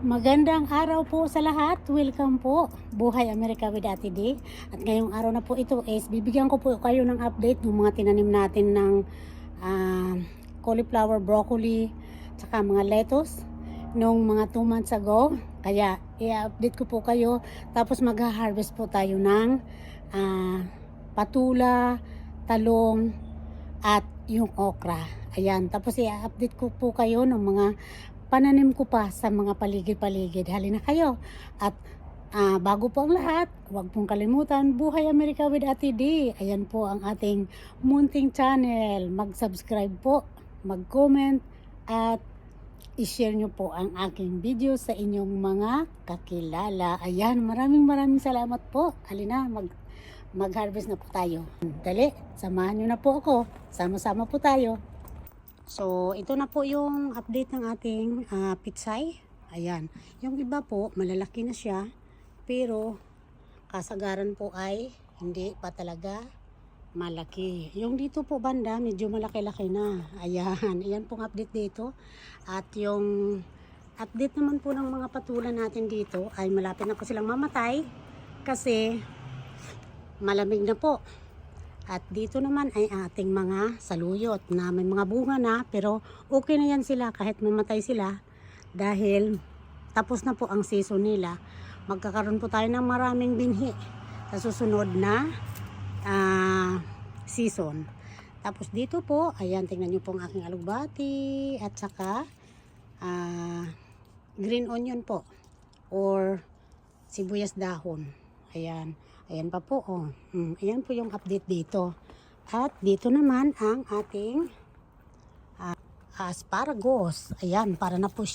Magandang araw po sa lahat. Welcome po. Buhay Amerika with Ate D. At ngayong araw na po ito is bibigyan ko po kayo ng update ng mga tinanim natin ng cauliflower, broccoli, tsaka mga lettuce nung mga 2 months ago. Kaya i-update ko po kayo. Tapos mag-harvest po tayo ng patula, talong, at yung okra. Ayan. Tapos i-update ko po kayo ng mga pananim ko pa sa mga paligid-paligid. Halina kayo. At bago po ang lahat, huwag pong kalimutan, Buhay Amerika with Ate D. Ayan po ang ating munting channel. Mag-subscribe po, mag-comment, at i-share nyo po ang aking video sa inyong mga kakilala. Ayan, maraming salamat po. Halina, mag-harvest na po tayo. Dali, samahan nyo na po ako. Sama-sama po tayo. So, ito na po yung update ng ating pitsay. Ayan. Yung iba po, malalaki na siya. Pero, kasagaran po ay hindi pa talaga malaki. Yung dito po banda, medyo malaki-laki na. Ayan. Ayan pong update dito. At yung update naman po ng mga patulan natin dito ay malapit na po silang mamatay. Kasi, malamig na po. At dito naman ay ating mga saluyot na may mga bunga na, pero okay na yan sila kahit mamatay sila dahil tapos na po ang season nila. Magkakaroon po tayo ng maraming binhi sa susunod na season. Tapos dito po, ayan, tingnan nyo po ang aking alugbati at saka green onion po or sibuyas dahon. Ayan. Ayan pa po, oh. Ayan po yung update dito. At dito naman ang ating asparagus. Ayan, para na po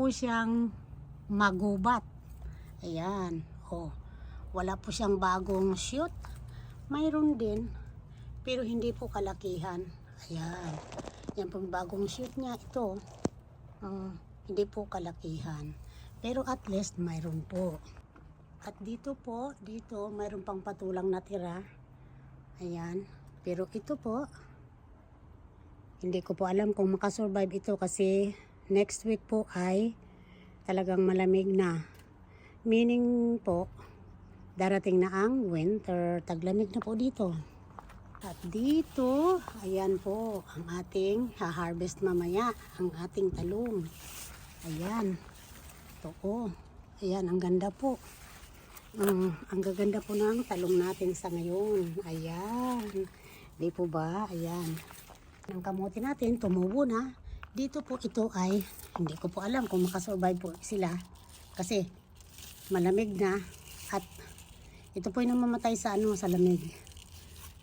siyang magubat. Ayan, oh. Wala po siyang bagong shoot. Mayroon din, pero hindi po kalakihan. Ayan. Yan po yung bagong shoot niya. Ito, hindi po kalakihan. Pero at least mayroon po. At dito po, dito mayroon pang patulang natira. Ayan. Pero ito po, hindi ko po alam kung makasurvive ito kasi next week po ay talagang malamig na. Meaning po, darating na ang winter. Taglamig na po dito. At dito, ayan po ang ating ha-harvest mamaya. Ang ating talong. Ayan. Ito po. Ayan, ang ganda po. Ang gaganda po ng talong natin sa ngayon. Ayan. Di po ba? Ayan. Ang kamote natin, tumubo na. Dito po ito ay, hindi ko po alam kung makasurvive po sila. Kasi, malamig na. At, ito po yung namamatay sa sa lamig.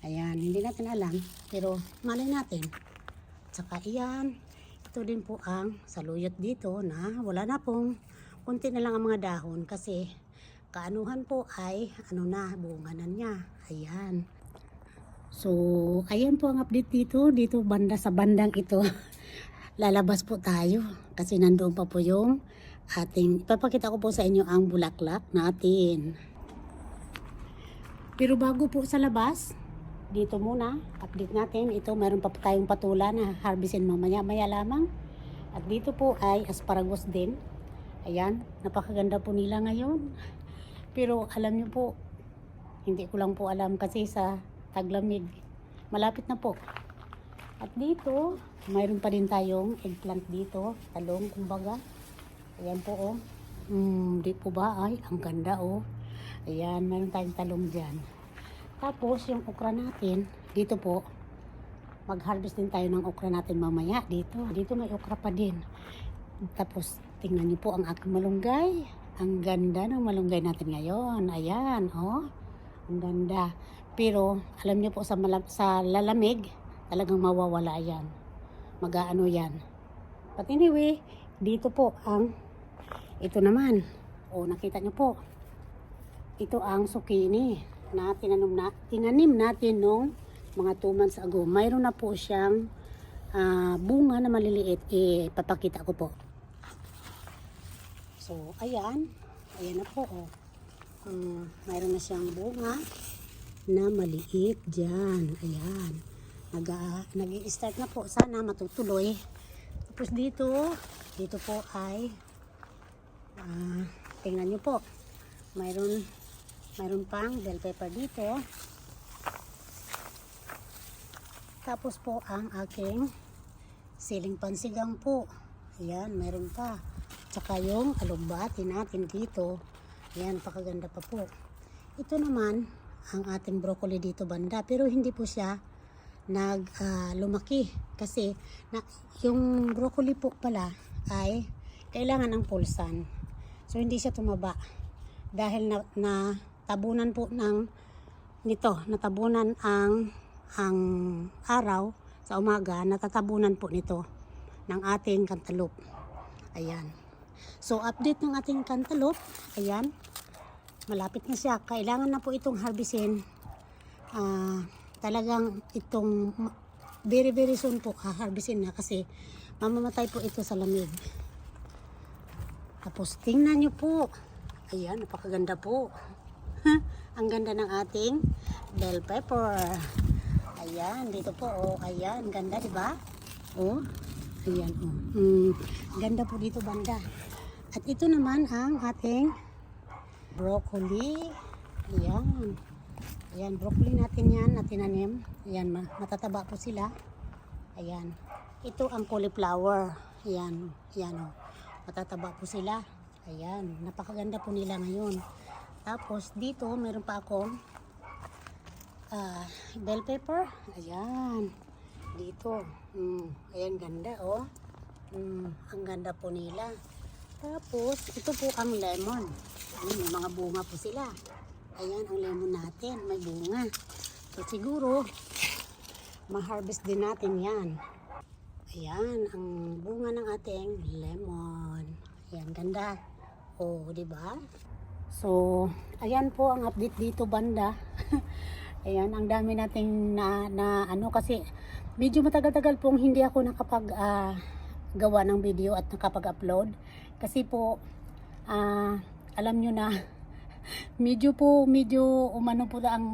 Ayan. Hindi natin alam. Pero, malay natin. Tsaka, iyan. Ito din po ang saluyot dito na wala na pong kunti na lang ang mga dahon kasi kaanuhan po ay bunga na niya. Ayan. So, ayan po ang update dito. Dito banda sa bandang ito. Lalabas po tayo kasi nandoon pa po yung ating, ipapakita ko po sa inyo ang bulaklak natin. Pero bago po sa labas, dito muna, update natin. Ito, meron pa po tayong patula na harvestin mamaya-maya lamang. At dito po ay asparagus din. Ayan, napakaganda po nila ngayon. Pero alam nyo po, hindi ko lang po alam kasi sa taglamig. Malapit na po. At dito, mayroon pa din tayong eggplant dito. Talong, kumbaga. Ayan po, oh. Di po ba? Ay, ang ganda, oh. Ayan, mayroon tayong talong dyan. Tapos, yung okra natin, dito po, mag-harvest din tayo ng okra natin mamaya. Dito may okra pa din. Tapos, tingnan niyo po ang aking malunggay. Ang ganda ng malunggay natin ngayon. Ayan, oh. Ang ganda. Pero, alam niyo po sa lalamig, talagang mawawala yan. Mag-aano yan. But anyway, dito po ito naman. Oh, nakita niyo po. Ito ang zucchini na tinanim natin nung mga 2 months ago. Mayroon na po siyang bunga na maliliit. Papakita ko po. So, ayan. Ayan na po, oh. Mayroon na siyang bunga na maliit dyan. Ayan. Nag-i-start na po. Sana matutuloy. Tapos dito, Dito po ay tingnan nyo po, mayroon pang bell pepper dito. Tapos po ang aking siling pansigang po. Ayan, mayroon pa. Tsaka yung alugbati natin dito. Ayan, napakaganda pa po. Ito naman ang ating broccoli dito banda, pero hindi po siya lumaki kasi yung broccoli po pala ay kailangan ng pulsan. So hindi siya tumaba dahil natabunan po natabunan ang araw sa umaga, natatabunan po nito ng ating cantaloupe. Ayan. So update ng ating cantaloupe, ayan. Malapit na siya. Kailangan na po itong harvestin. Talagang itong very very soon po harvestin na kasi mamamatay po ito sa lamig. Tapos tingnan nyo po. Ayan, napakaganda po. Ang ganda ng ating bell pepper. Ayan, dito po. Oh, ayan, ganda, di ba? Oh, ayan, oh. Ganda po dito banda. At ito naman ang ating broccoli. Ayan. Ayan, broccoli natin yan na tinanim. Ayan, matataba po sila. Ayan. Ito ang cauliflower. Ayan, ayan, oh. Matataba po sila. Ayan, napakaganda po nila ngayon. Tapos dito meron pa akong bell pepper. Ayan, dito. Ayan, ganda oh. Ang ganda po nila. Tapos ito po ang lemon. Ayan, may mga bunga po sila. Ayan ang lemon natin, may bunga. So siguro ma-harvest din natin yan. Ayan ang bunga ng ating lemon. Ayan, ganda. Oh, di ba? So, ayan po ang update dito banda. Ayan, ang dami nating na ano kasi medyo matagal-tagal pong hindi ako nakapag gawa ng video at nakapag-upload kasi po alam nyo na medyo umano po ang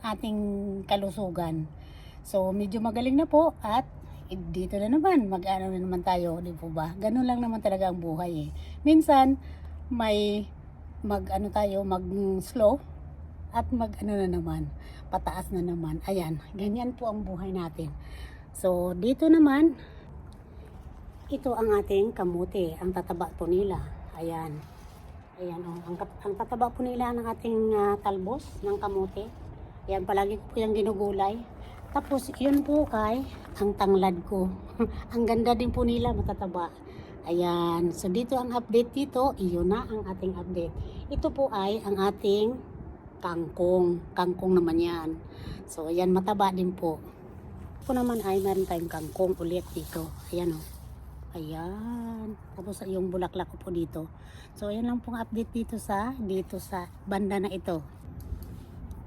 ating kalusugan. So, medyo magaling na po at dito na naman, mag-ano na naman tayo, di po ba? Ganun lang naman talaga ang buhay eh. Minsan, may mag-slow at mag-ano na naman, pataas na naman. Ayan, ganyan po ang buhay natin. So, dito naman, ito ang ating kamote, ang tataba po nila. Ayan. Ayan, oh. Ang tataba po nila ng ating talbos ng kamote. Ayan, palagi ko po yung ginugulay. Tapos, yun po kay ang tanglad ko. Ang ganda din po nila, matataba. Ayan. So, dito ang update dito. Iyon na ang ating update. Ito po ay ang ating kangkong. Kangkong naman yan. So, ayan, mataba din po. Ito naman ay meron tayong kangkong ulit dito. Ayan, oh. Ayan. Tapos, yung bulaklak ko po dito. So, ayan lang pong update dito sa banda na ito.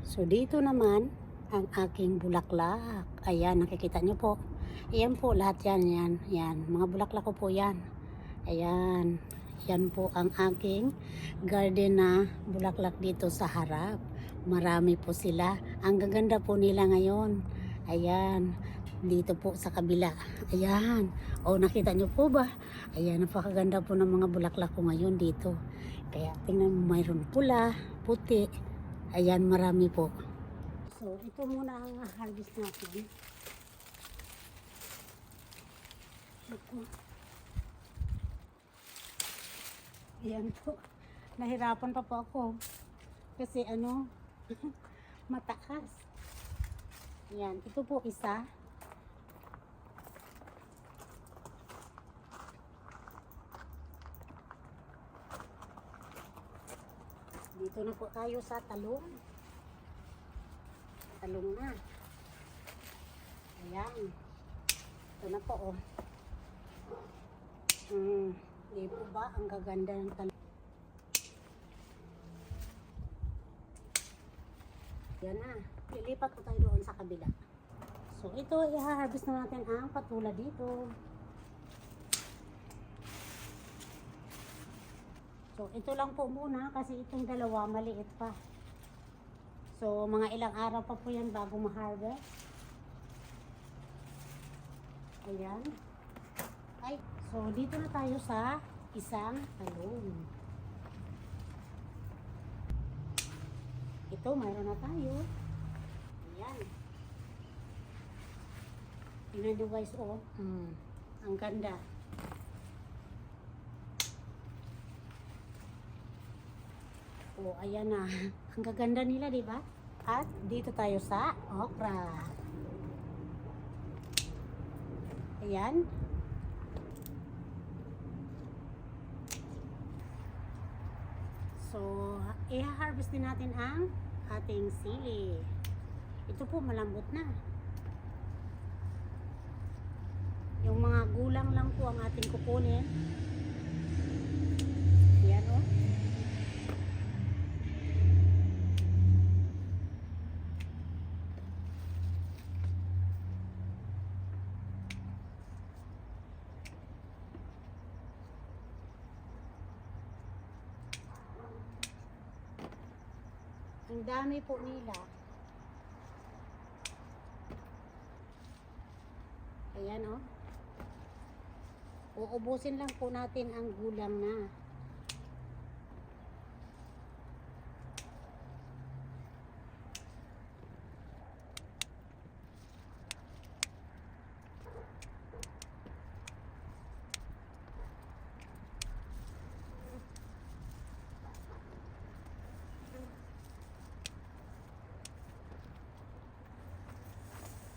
So, dito naman, ang aking bulaklak. Ayan, nakikita nyo po. Ayan po, lahat yan. Yan. Mga bulaklak ko po yan. Ayan. Yan po ang aking garden na bulaklak dito sa harap. Marami po sila. Ang gaganda po nila ngayon. Ayan. Dito po sa kabila. Ayan. O, nakita nyo po ba? Ayan, napakaganda po ng mga bulaklak ko ngayon dito. Kaya tingnan mo, mayroon pula, puti. Ayan, marami po. So, ito muna ang harvest natin. Ito. Ayan po. Nahirapan pa po ako. Kasi mataas. Ayan. Ito po isa. Dito na po tayo sa talong. Talong na. Ayan. Ito na po, oh. Di po ba ang gaganda ng talong? Yan na. Lilipat ko tayo doon sa kabila. So, ito, i-harvest na natin ang patula dito. So, ito lang po muna kasi itong dalawa maliit pa. So, mga ilang araw pa po yan bago ma-harvest. Ayan. Ay, So, dito na tayo sa isang talong. Ito, mayroon na tayo. Ayan. Tingnan nyo guys, oh. Ang ganda. Oh, ayan na. Ang gaganda nila, di ba? At dito tayo sa okra. Ayan. So, i-harvest din natin ang ating sili. Ito po, malambot na. Yung mga gulang lang po ang ating kukunin. Ayan, oh. Ang dami po nila. Ayan, oh. Uubusin lang po natin ang gulang na.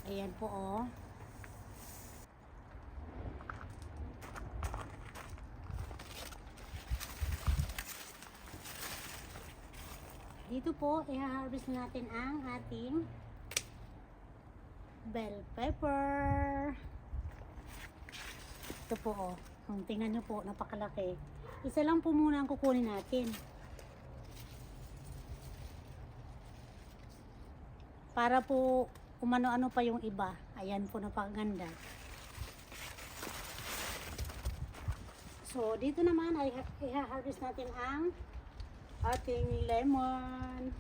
Ayan po, oh. Dito po, i-harvest natin ang ating bell pepper. Ito po, oh. Tingnan nyo po, napakalaki. Isa lang po muna ang kukunin natin. Para po umano-ano pa yung iba. Ayan po, napakaganda. So, dito naman ay i-harvest natin ang ating lemon.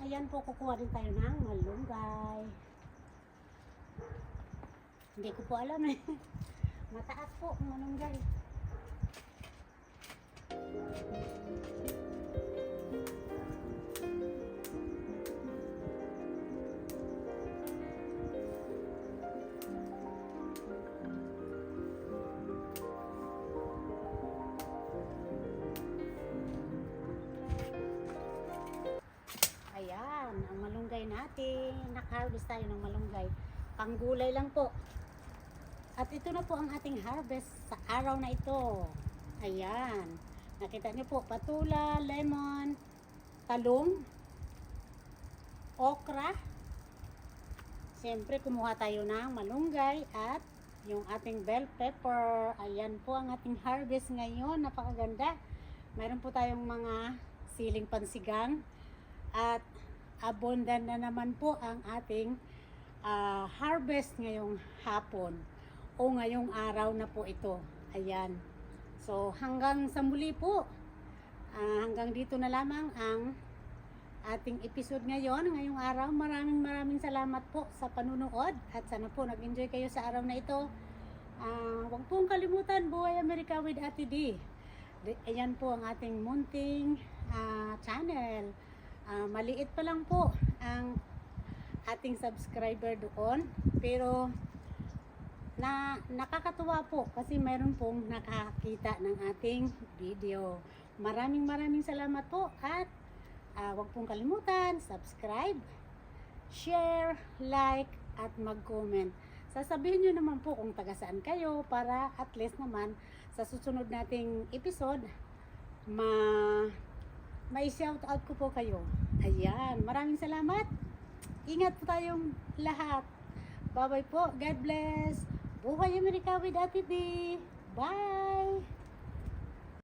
Ayan po, kukuha din tayo ng malunggay. Hindi ko po alam eh. Mataas po ang malunggay. Ayan, ang malunggay natin. Naka-harvest tayo ng malunggay. Panggulay lang po. At ito na po ang ating harvest sa araw na ito. Ayan. Nakita niyo po, patula, lemon, talong, okra. Siyempre, kumuha tayo ng malunggay at yung ating bell pepper. Ayan po ang ating harvest ngayon. Napakaganda. Mayroon po tayong mga siling pansigang. At abundant na naman po ang ating harvest ngayong hapon o ngayong araw na po ito. Ayan. So hanggang sa muli po, hanggang dito na lamang ang ating episode ngayon, ngayong araw. Maraming salamat po sa panunood at sana po nag-enjoy kayo sa araw na ito. Huwag pong kalimutan, Buhay America with Ate D. Ayan po ang ating munting channel. Maliit pa lang po ang ating subscriber doon, pero nakakatuwa po kasi mayroon pong nakakita ng ating video. Maraming salamat po at huwag pong kalimutan, subscribe, share, like, at mag-comment. Sasabihin nyo naman po kung taga saan kayo para at least naman sa susunod nating episode, may shout out ko po kayo. Ayan, maraming salamat. Ingat po tayong lahat. Bye-bye po. God bless. Buhay Amerika with Ate D. Bye!